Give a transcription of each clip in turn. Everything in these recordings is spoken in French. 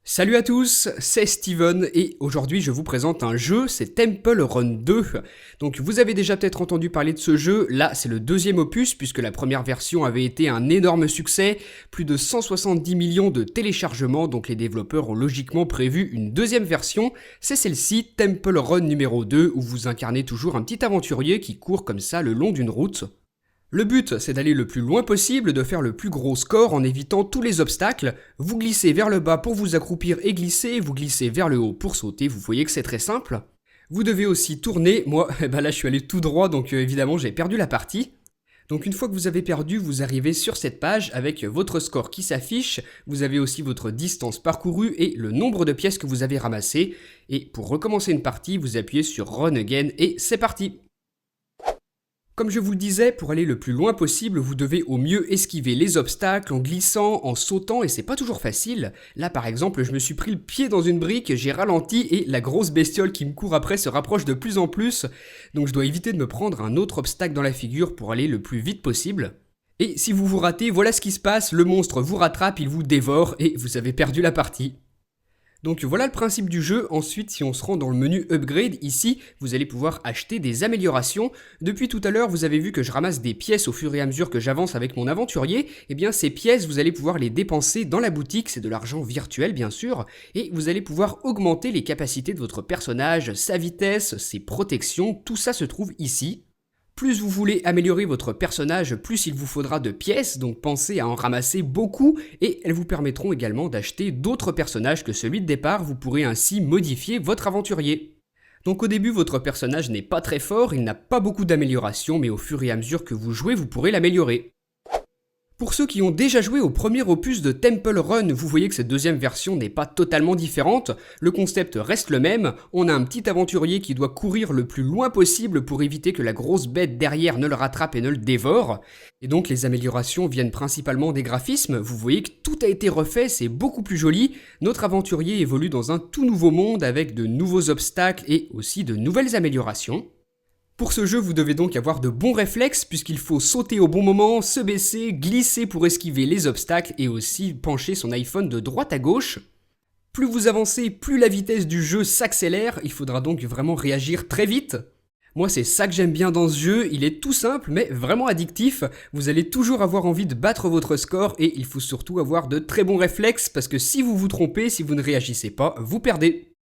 Salut à tous, c'est Steven et aujourd'hui je vous présente un jeu, c'est Temple Run 2. Donc vous avez déjà peut-être entendu parler de ce jeu, là c'est le deuxième opus puisque la première version avait été un énorme succès, plus de 170 millions de téléchargements, donc les développeurs ont logiquement prévu une deuxième version, c'est celle-ci, Temple Run numéro 2, où vous incarnez toujours un petit aventurier qui court comme ça le long d'une route. Le but, c'est d'aller le plus loin possible, de faire le plus gros score en évitant tous les obstacles. Vous glissez vers le bas pour vous accroupir et glisser, vous glissez vers le haut pour sauter, vous voyez que c'est très simple. Vous devez aussi tourner, moi, là je suis allé tout droit donc évidemment j'ai perdu la partie. Donc une fois que vous avez perdu, vous arrivez sur cette page avec votre score qui s'affiche, vous avez aussi votre distance parcourue et le nombre de pièces que vous avez ramassées. Et pour recommencer une partie, vous appuyez sur Run Again et c'est parti. Comme je vous le disais, pour aller le plus loin possible, vous devez au mieux esquiver les obstacles en glissant, en sautant, et c'est pas toujours facile. Là par exemple, je me suis pris le pied dans une brique, j'ai ralenti et la grosse bestiole qui me court après se rapproche de plus en plus, donc je dois éviter de me prendre un autre obstacle dans la figure pour aller le plus vite possible. Et si vous vous ratez, voilà ce qui se passe, le monstre vous rattrape, il vous dévore et vous avez perdu la partie. Donc voilà le principe du jeu. Ensuite, si on se rend dans le menu Upgrade, ici, vous allez pouvoir acheter des améliorations. Depuis tout à l'heure, vous avez vu que je ramasse des pièces au fur et à mesure que j'avance avec mon aventurier. Et bien ces pièces, vous allez pouvoir les dépenser dans la boutique, c'est de l'argent virtuel bien sûr, et vous allez pouvoir augmenter les capacités de votre personnage, sa vitesse, ses protections, tout ça se trouve ici. Plus vous voulez améliorer votre personnage, plus il vous faudra de pièces, donc pensez à en ramasser beaucoup, et elles vous permettront également d'acheter d'autres personnages que celui de départ, vous pourrez ainsi modifier votre aventurier. Donc au début, votre personnage n'est pas très fort, il n'a pas beaucoup d'améliorations, mais au fur et à mesure que vous jouez, vous pourrez l'améliorer. Pour ceux qui ont déjà joué au premier opus de Temple Run, vous voyez que cette deuxième version n'est pas totalement différente, le concept reste le même, on a un petit aventurier qui doit courir le plus loin possible pour éviter que la grosse bête derrière ne le rattrape et ne le dévore, et donc les améliorations viennent principalement des graphismes, vous voyez que tout a été refait, c'est beaucoup plus joli, notre aventurier évolue dans un tout nouveau monde avec de nouveaux obstacles et aussi de nouvelles améliorations. Pour ce jeu, vous devez donc avoir de bons réflexes puisqu'il faut sauter au bon moment, se baisser, glisser pour esquiver les obstacles et aussi pencher son iPhone de droite à gauche. Plus vous avancez, plus la vitesse du jeu s'accélère, il faudra donc vraiment réagir très vite. Moi c'est ça que j'aime bien dans ce jeu, il est tout simple mais vraiment addictif, vous allez toujours avoir envie de battre votre score et il faut surtout avoir de très bons réflexes parce que si vous vous trompez, si vous ne réagissez pas, vous perdez.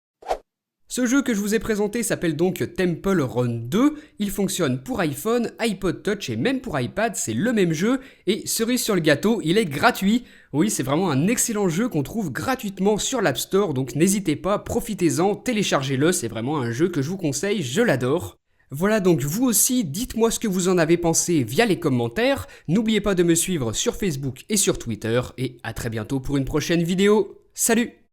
Ce jeu que je vous ai présenté s'appelle donc Temple Run 2, il fonctionne pour iPhone, iPod Touch et même pour iPad, c'est le même jeu, et cerise sur le gâteau, il est gratuit. Oui, c'est vraiment un excellent jeu qu'on trouve gratuitement sur l'App Store, donc n'hésitez pas, profitez-en, téléchargez-le, c'est vraiment un jeu que je vous conseille, je l'adore. Voilà donc vous aussi, dites-moi ce que vous en avez pensé via les commentaires, n'oubliez pas de me suivre sur Facebook et sur Twitter, et à très bientôt pour une prochaine vidéo. Salut!